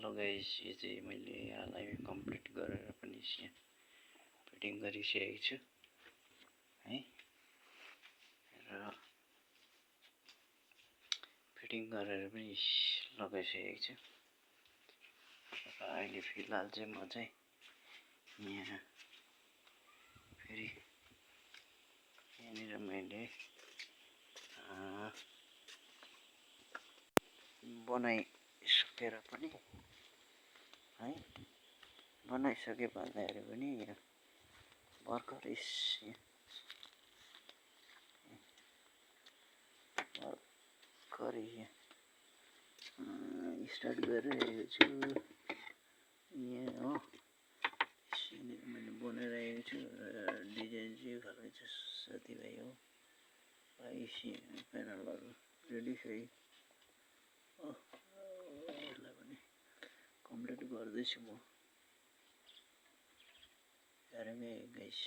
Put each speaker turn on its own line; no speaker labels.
Hello guys, यो चाहिँ मैले यहाँलाई कम्प्लिट गरेर पनि फिटिङ गरिसकेको छु है। र फिटिङ गरेर पनि लगाइसकेको छु। र अहिले फिलहाल चाहिँ म चाहिँ यहाँ फेरि यहाँनिर मैले बनाइसकेर पनि है, बनाइसके भन्दाखेरि पनि यहाँ भर्खरै स्टार्ट गरिरहेको छु यहाँ हो। मैले बनाइरहेको छु। डिजाइन चाहिँ खालको चाहिँ साथीभाइ हो प्यानलहरू रेडी छ। यसलाई पनि कम्प्लिट गर्दैछु म। गाइस